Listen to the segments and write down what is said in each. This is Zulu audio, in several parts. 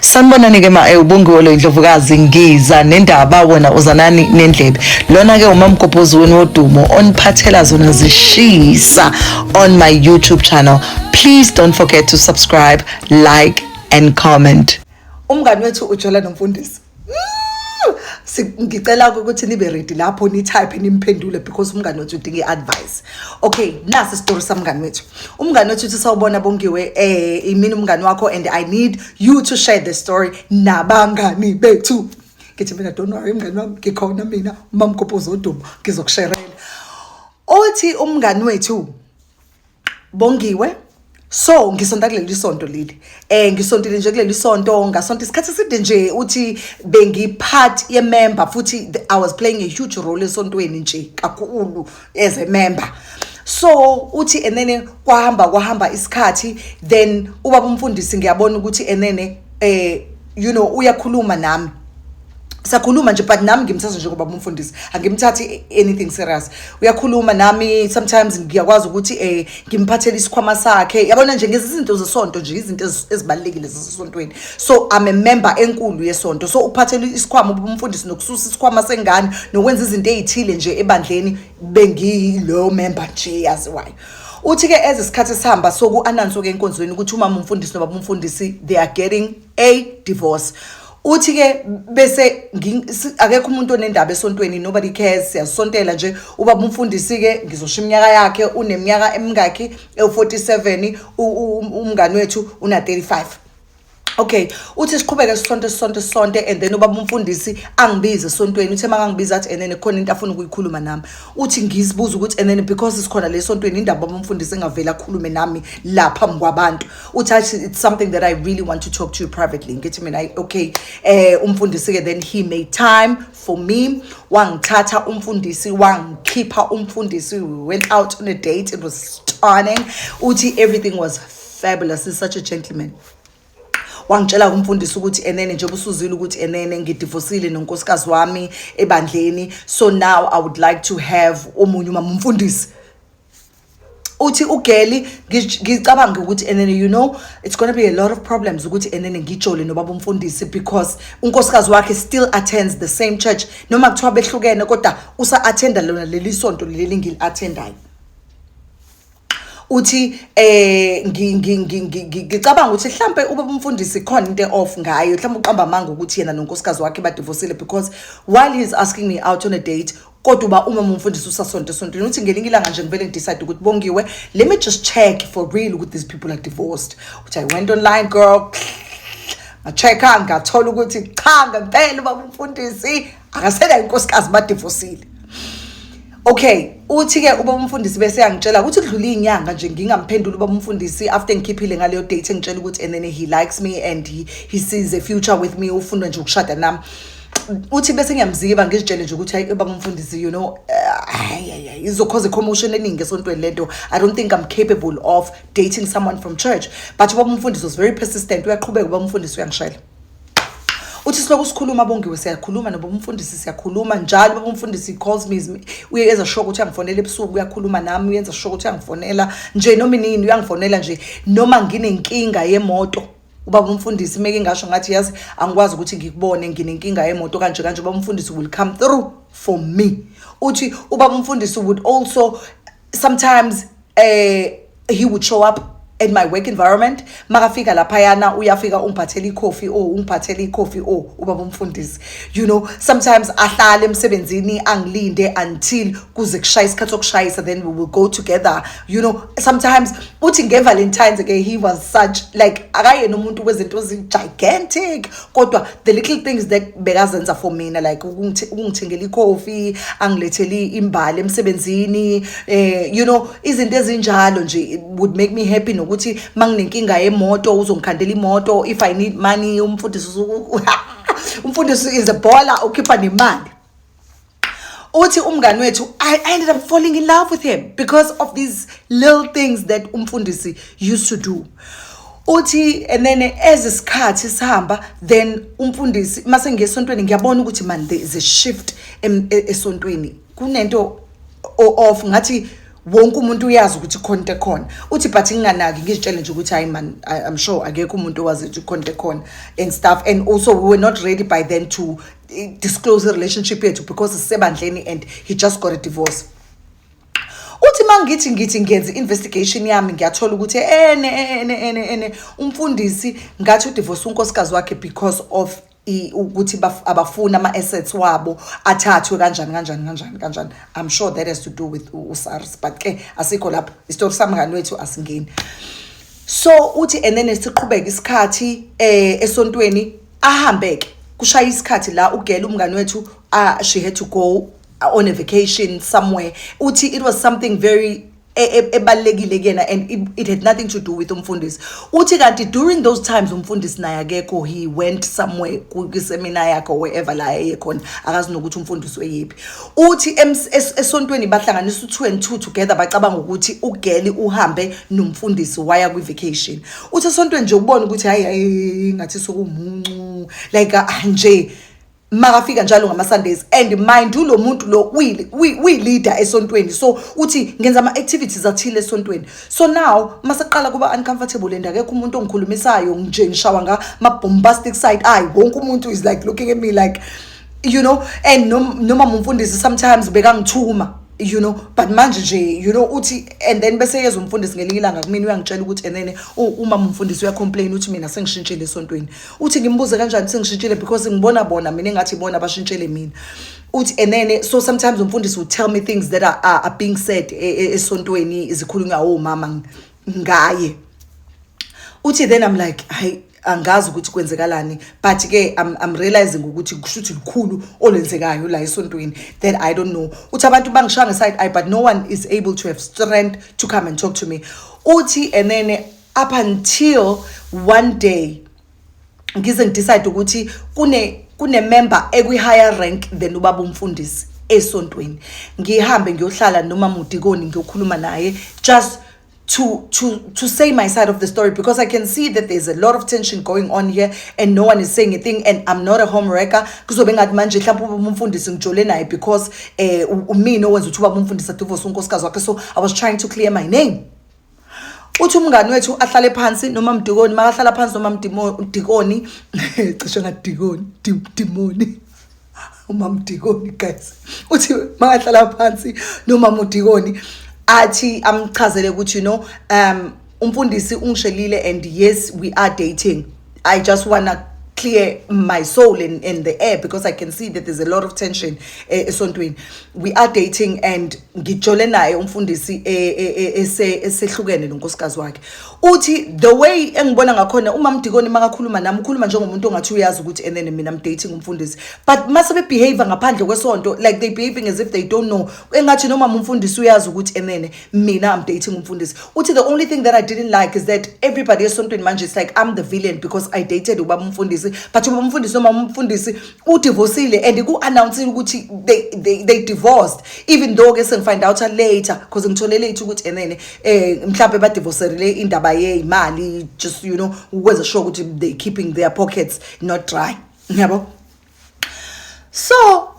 Sanibonani ke ubungulo Indlovukazi ngiza nendaba wona uzanani nendlebe. Lona ke umamgobhozi wenu wodumo oniphathela zona zishisa on my YouTube channel. Please don't forget to subscribe, like and comment. Umngani wethu uJola Nomfundisi. Ngicela ukuthi nibe ready lapho ni type nimphendule because umngani wethu udinga iadvice. Okay, nasi story samngani wethu. Umngani wethu uthi sawubona bongiwe imini umngani wakho and I need you to share the story nabangani bethu. Ngithi mina don't worry umngani wami ngikhona mina umamgobhozi odumo ngizokusharela. Othi umngani wethu bongiwe so ngisonta kuleli sonto leli ngisontile nje kuleli sonto ngasonto isikhathi eside nje uthi bengipart ye member futhi I was playing a huge role esontweni nje kakhulu as a member. So uthi enene kwahamba isikhathi then ubaba umfundisi ngiyabona ukuthi enene you know uyakhuluma nami sakhuluma nje but nami ngimthatha nje ngoba umfundisi angimthathi anything serious. Uyakhuluma nami sometimes ngiyakwazi ukuthi ngimphathele isikhwama sakhe yabona nje ngezinto zesonto nje izinto ezibalekile zesontweni. So I'm a member enkulu yesonto so uphathele isikhwama umfundisi nokususa isikhwama sengane nokwenza izinto ezithile nje ebandleni bengilo member nje yaziwayo. Uthi ke ezisikhathi sihamba soku announce ke enkonzweni ukuthi umama umfundisi nobaba umfundisi they are getting a divorce. Uthi ke bese akekho umuntu onendaba esontweni nobody cares siyasontela nje ubaba umfundisi ke ngizosho iminyaka yakhe uneminyaka emingaki e47 umngani wethu una 35. Okay, uthi siqhubeke sonke and then ubaba umfundisi angibize esontweni uthe makangibiza athi and then khona into afuna ukuyikhuluma nami. Uthi ngizibuza ukuthi and then because isikhona lesontweni indaba ubaba umfundisi engavela akhulume nami lapha mkwabantu. Uthi it's something that I really want to talk to you privately. Ngithi mina okay umfundisi ke then he made time for me wangithatha umfundisi wangikhipha umfundisi we went out on a date it was stunning. Uthi everything was fabulous. He's such a gentleman. Wangitshela umfundisi ukuthi enene nje busuzile ukuthi enene ngidivorceile nonkosikazi wami ebandleni so now I would like to have omunye umama umfundisi. Uthi ugeli ngicabanga ukuthi enene you know it's going to be a lot of problems ukuthi enene ngijole nobaba umfundisi because unkosikazi wakhe still attends the same church noma kuthiwa behlukene kodwa usa attenda lona leli sonto leli ngili attendayo. Uthi ngicabanga ukuthi mhlambe ubaba umfundisi khona into off ngayo mhlambe uqamba amanga ukuthi yena nonkosikazi wakhe badivorceile because while he's asking me out on a date kodwa uba uma umfundisi usasonto esontweni uthi ngelinye ilanga nje ngivele ngidecide ukuthi bongiwe let me just check for real ukuthi these people are divorced. Uthi I went online girl ngachecka ngathola ukuthi cha ngempela ubaba umfundisi akasela inkosikazi badivorceile. Okay, uthi ke ubaba umfundisi bese yangitshela ukuthi udlula inyanga nje ngingamphendula ubaba umfundisi after ngikhiphile ngaleyo date ngitshela ukuthi and then he likes me and he sees a future with me ufuna nje ukushada nami. Uthi bese ngiyamziba ngizitshele nje ukuthi hayi ubaba umfundisi you know izokhoza commotion eningi esontweni lento I don't think I'm capable of dating someone from church but ubaba umfundisi was very persistent uyaqhubeka ubaba umfundisi uyangishela. Uthi siloku sikhuluma bongiwe siyakhuluma noba umfundisi siyakhuluma njalo baba umfundisi calls me uyenza sure ukuthi angifonela ebusuku uyakhuluma nami uyenza sure ukuthi angifonela nje noma inini uyangifonela nje noma nginenkinga yemoto ubaba umfundisi meke ngasho ngathi yazi angikwazi ukuthi ngikubone nginenkinga yemoto kanje ubaba umfundisi will come through for me. Uthi ubaba umfundisi would also sometimes he would show up at my work environment makafika lapha yana uyafika ungiphathela icoffee ubaba umfundisi you know sometimes ahlale emsebenzini angilinde until kuze kushaya isikhathi sokushayisa then we will go together you know sometimes uthi ngeValentine's again he was such like akayena umuntu wezinto gigantic kodwa the little things that bekazenza for mina like ungithengela icoffee angilethele imbali emsebenzini you know izinto ezinjalo nje would make me happy ukuthi manginenkinga yemoto uzongikhandela imoto if I need money umfundisi is a baller ukhipha nemali. Uthi umngani wethu I ended up falling in love with him because of these little things that umfundisi used to do. Uthi and then ezisikhathi sihamba then umfundisi mase ngesontweni ngiyabona ukuthi man there is a shift esontweni kunento off ngathi wonke umuntu uyazi ukuthi khona ekhona uthi but nginganaki ngizitshele nje ukuthi hayi man I'm sure akekho umuntu owazi ukuthi khona ekhona and stuff, and also we were not ready by then to disclose the relationship yethu because sisebandleni and he just got a divorce. Uthi mangithi ngenza investigation yami ngiyathola ukuthi ene umfundisi ngathi udivorce unkosikazi wakhe because of ukuthi abafuna ama-assets wabo athathwe kanjani. I'm sure that has to do with uSARS, but ke asikho lapho isitori samngani wethu asingeni. So uthi and then siqhubeka isikhathi esontweni ahambeke kushaya isikhathi la ugela umngani wethu she had to go on a vacation somewhere. Uthi it was something very ebalekile kena, and it had nothing to do with umfundisi. Uthi kanti during those times umfundisi naye akekho, he went somewhere ku seminar yakhe wherever la ekhona akazi nokuthi umfundisi weyiphi. Uthi esontweni bahlanganisa u2 and 2 together bacabanga ukuthi ugeli uhambe nomfundisi waya kwi vacation. Uthi esontweni nje ubona ukuthi hayi ngathi sokumuncu like nje makafika njalo ngama Sundays, and mind lo muntu lo we leader esontweni, so uthi ngenza ama activities athile esontweni. So now masaqala kuba uncomfortable and akekho umuntu ongikhulumisayo nje ngishawa nga ma bombastic side eye, wonke umuntu is like looking at me like, you know, and noma umfundisi sometimes bekangithuma, you know, but manje nje, you know, uthi and then bese yezwa umfundisi ngelinye ilanga kumina uyangitshela ukuthi and then uma umfundisi uyacomplain uthi mina sengishintshile esontweni. Uthi ngimbuze kanjani sengishintshile because ngibona mina engathi bona bashintshele mina. Uthi and then so sometimes umfundisi would tell me things that are being said esontweni izikhulunywa omama ngaye. Uthi then I'm like hey angazi ukuthi kwenzekalani, but ke I'm realizing ukuthi kushuthi likhulu olenzekayo la esontweni that I don't know. Uthi abantu bangishanga side eye, but no one is able to have strength to come and talk to me. Uthi and then up until one day ngize ngidecide ukuthi kune member ekwi higher rank than ubaba umfundisi esontweni, ngihambe ngiyohlala noma mudikoni ngiyokhuluma naye just to say my side of the story, because I can see that there's a lot of tension going on here and no one is saying a thing, and I'm not a homewrecker kuzobe ngathi manje mhlawumbe umfundisi ngijole naye because mina owenza ukuthi ubaba umfundisi divorce unkosikazi wakhe, so I was trying to clear my name. Uthi umngani wethu ahlale phansi noma mdikoni, makahlala phansi noma mdikoni cishe ngadikoni dimoni umamdikoni guys. Uthi makahlala phansi noma mdikoni athi amchazele ukuthi you know umfundisi ungishelile and yes we are dating. I just wanna clear my soul in the air because I can see that there's a lot of tension esontweni. We are dating and ngijole naye umfundisi esehlukene nonkosikazi wakhe. Uthi the way engibona ngakhona uma mdikoni makakhuluma nami ukhuluma njengomuntu ongathi uyazi ukuthi and then mina I'm dating umfundisi, but mase be behave ngaphandle kwesonto like they behaving as if they don't know, engathi noma umfundisi uyazi ukuthi and then mina I'm dating umfundisi. Uthi the only thing that I didn't like is that everybody esontweni manje is like I'm the villain because I dated ubaba umfundisi, but ubaba umfundisi noma umfundisi udivorcile and ku-announce ukuthi they divorced, even though ke sengifind out later because ngithole late ukuthi and then mhlawumbe badivorcerile indaba yemali, just you know ukwenza sure ukuthi they keeping their pockets not dry, yabo. So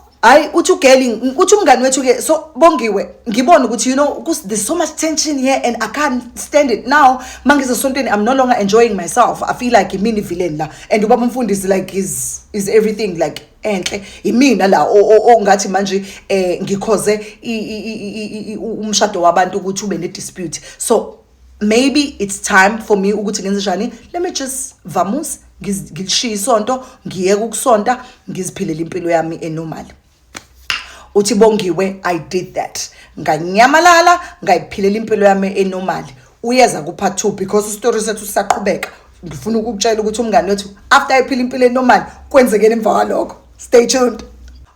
uthi ugeli uthi umngani wethu ke so bongiwe ngibona ukuthi you know there's so much tension here and I can't stand it now. Mangize sontweni I'm no longer enjoying myself. I feel like imini villain la and ubaba umfundisi like is everything like enhle imina la ongathi manje ngikhoze umshado wabantu ukuthi ube ne dispute. So maybe it's time for me ukuthi ngenze njani, let me just vamos ngishiya isonto ngiyeke ukusonta ngiziphilela impilo yami enormal. Uthi bongiwe I did that, nganyamalala ngayiphilela impilo yami enormal. Uyeza ku part 2 because story sethu sisaqhubeka. Ngifuna ukukutshela ukuthi umngani wethu after ayiphila impilo enormal kwenzekeni emva kwalokho. Stay tuned.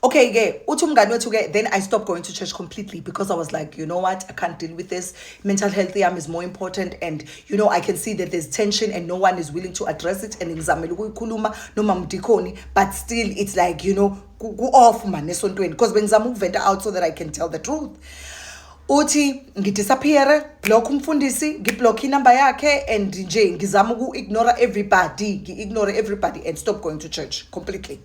Okay, ke uthi umngani wethu ke then I stopped going to church completely because I was like, you know what, I can't deal with this. Mental health is more important, and you know I can see that there's tension and no one is willing to address it, and ngizamela ukuyikhuluma noma mdikoni, but still it's like, you know, go off man esontweni because bengizama ukuventa out so that I can tell the truth. Uthi ngidisappear, block umfundisi, ngiblock inumber yakhe, and nje ngizama ignore everybody and stop going to church completely.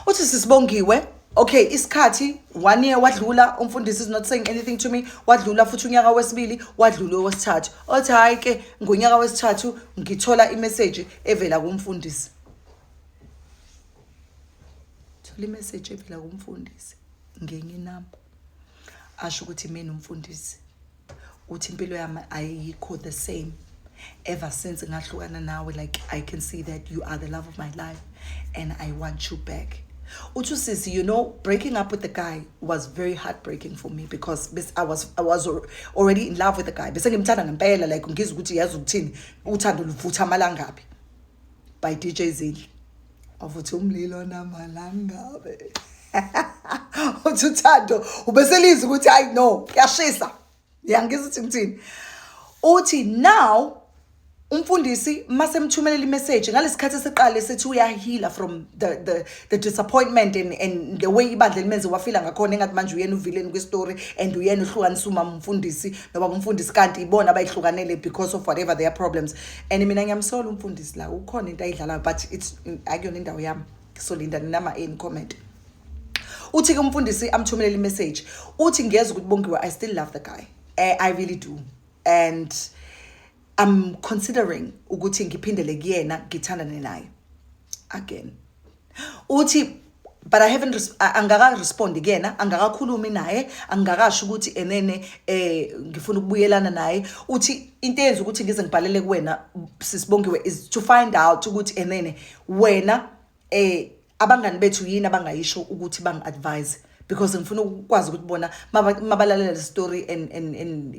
Uthi sisibongiwe Okay, isikhathi 1 year wadlula, umfundisi is not saying anything to me. Wadlula futhi unyaka wesibili, wadlula owesithathu. Othi hayi ke ngonyaka wesithathu ngithola imessage evela kumfundisi. Thola imessage evela kumfundisi ngenye inamba. Asho ukuthi mina umfundisi uthi impilo yami ayikho the same ever since ngahlukana nawe. Like I can see that you are the love of my life and I want you back. Uthi sisi, you know, breaking up with the guy was very heartbreaking for me because I was already in love with the guy. Bese ngimthanda ngempela, like ngizwe ukuthi yazi ukuthini uthando luvutha amalanga by DJ Zili. Avuthi umlilo namalangabe. Uthi uthando ubeselizwe ukuthi I know yashisa. Yangizwe ukuthi ngithini. Uthi now umfundisi masemthumelela imessage ngalesikhathi seqale sethi uyahila from the disappointment and the way ibandla limenze wafila ngakhona engathi manje uyena uvileni kwestory and uyena uhlukanisa umfundisi noba umfundisi kanti ibona abayihlukanele because of whatever their problems. And mina ngiyamsola umfundisi la ukhona into ayidlalayo but it's akuyona indawo yami solinda nama in comment. Uthi ke umfundisi amthumelela imessage uthi ngiyeza ukuthi bongiwe I still love the guy. I really do, and I'm considering ukuthi ngiphindele kuyena ngithandane naye again. Uthi but I haven't angaka respond kuyena, angakakhulumi naye, angakasho ukuthi enene ngifuna ukubuyelana naye. Uthi into eyenza ukuthi ngize ngibhalele kuwena sisibongiwe is to find out ukuthi enene wena abangani bethu yini abangayisho ukuthi bangi-advise, because ngifuna ukwazi ukuthi bona mabalalela le story and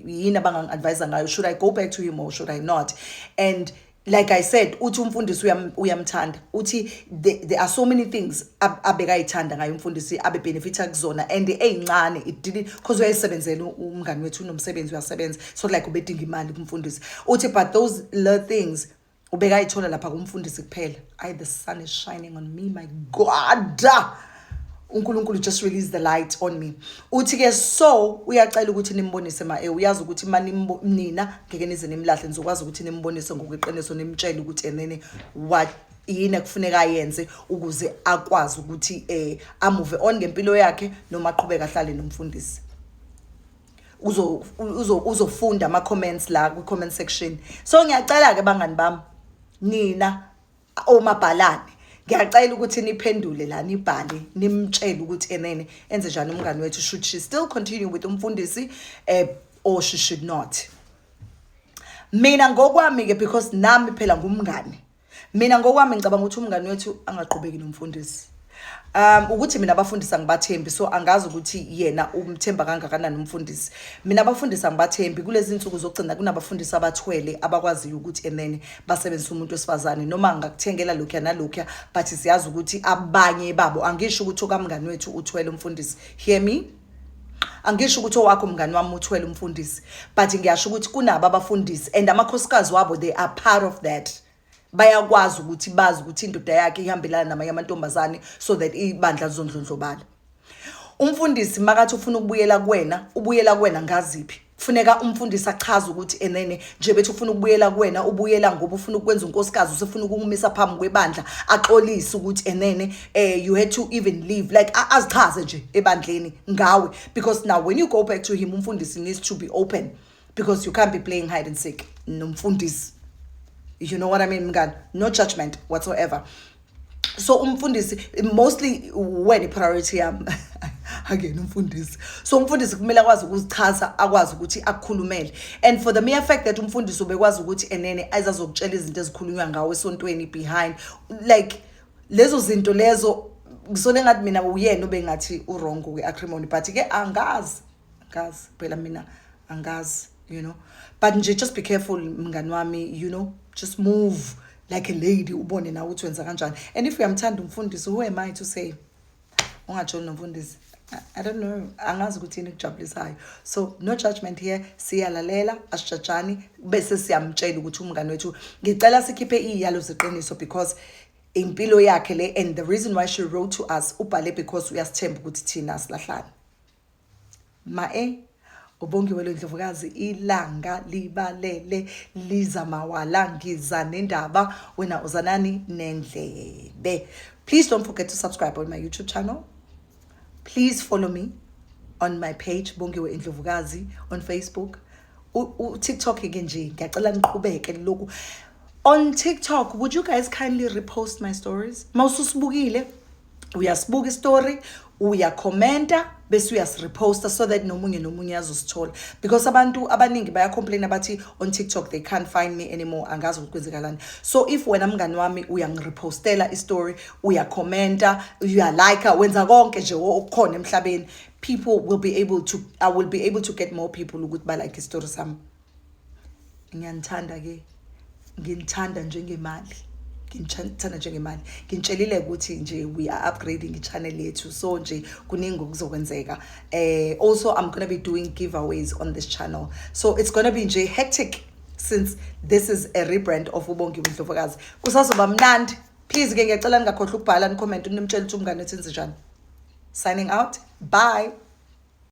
yini abangi-advise ngayo, should I go back to him or should I not. And like I said, uthi umfundisi uyamthanda, uthi there are so many things abekayithanda ngayo umfundisi abe benefita kuzona and eyincane it didn't, because uyayisebenzela umngani wethu unomsebenzi uyasebenza, so like ubedinga imali kumfundisi. Uthi but those little things ubekayithola lapha kumfundisi kuphela. The sun is shining on me, my God. uNkulunkulu just release the light on me. Uthi ke so uyacela ukuthi nimbonise uyazi ukuthi nina ngeke nize nimlahle, nizokwazi ukuthi nimbonise ngokweqiniso, nimtshele ukuthi enene what yini kufuneka ayenze ukuze akwazi ukuthi amove on ngempilo yakhe noma aqhubeka ahlale nomfundisi. Uzofunda ama comments la ku comment section. So ngiyacela ke bangani bami nina omabhalane, ngiyacela ukuthi niphendule la, nibhale nimtshele ukuthi enene enze njani umngani wethu, should she still continue with umfundisi or she should not. Mina ngokwami ke, because nami phela ngumngani, mina ngokwami ngicabanga ukuthi umngani wethu angaqhubeki nomfundisi. Ukuthi mina abafundisi angibathembi, so angazi ukuthi yena umthemba kangakanani umfundisi. Mina abafundisi angibathembi, kulezi insuku zokugcina kunabafundisi abathwele abakwaziyo ukuthi enene basebenzisa umuntu wesifazane noma ngakuthengela lokho nalokho, but siyazi ukuthi abanye babo, angisho ukuthi okamngani wethu uthwele umfundisi, hear me, angisho ukuthi owakho mngani wami uthwele umfundisi, but ngiyasho ukuthi kunabo abafundisi and amakhosikazi wabo, they are part of that. Bayakwazi ukuthi bazi ukuthi indoda yakhe ihambelana namanye amantombazane so that ibandla lizondlondlobala. Umfundisi makathi ufuna ukubuyela kuwena, ubuyela kuwena ngaziphi? Kufuneka umfundisi achaze ukuthi enene nje bethu ufuna ukubuyela kuwena, ubuyela ngoba ufuna ukwenza unkosikazi, usefuna ukumisa phambi kwebandla, axolise ukuthi enene you had to even leave, like azichaze nje ebandleni ngawe, because now when you go back to him umfundisi needs to be open, because you can't be playing hide and seek nomfundisi. You know what I mean, mngani? No judgment whatsoever. So umfundisi mostly when priority yam again umfundisi. So umfundisi kumele akwazi ukuzichaza, akwazi ukuthi akukhulumele. And for the mere fact that umfundisi ubekwazi ukuthi enene ayizazokutshela izinto ezikhulunywa ngawe esontweni behind, like lezo zinto lezo ngisole ngathi mina uyena obengathi wrong kwe-acrimony, but ke angazi phela mina angazi, you know. But nje just be careful mngani wami, you know, just move like a lady, ubone na ukuthi wenza kanjani. And if uyamthanda umfundisi, who am I to say ungatshoni nomfundisi? I don't know, angazi ukuthi yini kujabulisayo. So no judgment here, siyalalela asijajani bese siyamtshela ukuthi umngani wethu ngicela sikhiphe iyalo zeqiniso, because impilo yakhe le, and the reason why she wrote to us ubhale because uyasithemba ukuthi thina silahlane. Ubongiwe lo Ndlovukazi, ilanga libalele liza mawala, ngiza nendaba, wena uzanani nendlebe. Please don't forget to subscribe on my YouTube channel. Please follow me on my page Bongiwe Indlovukazi on Facebook. TikTok again nje ngiyacela niqhubeke lokhu. On TikTok, would you guys kindly repost my stories? Mawususibukile uyasibuka story, uyakhomenta bese uyasireposta so that nomunye azosithola, because abantu abaningi baya complain abathi on TikTok they can't find me anymore, angazi ukwenzekalani. So if wena mngani wami uyangirepostela istory, uyakhomenta, uyalike, wenza konke nje okukhona emhlabeni, people will be able to, I will be able to get more people ukuthi ba like istory sami. Ngiyanthanda ke, ngithanda njengemali. Ngithanda njengemali. Ngitshelile ukuthi nje we are upgrading i-channel yethu, so nje kuningi okuzokwenzeka. Also I'm going to be doing giveaways on this channel, so it's going to be nje hectic since this is a rebrand of Ubongiwe Indlovukazi. Kusazoba mnandi. Please ke ngiyacela ningakhohlwa ukubhala ni comment nimtshela ukuthi umngane wethu enze njani. Signing out. Bye.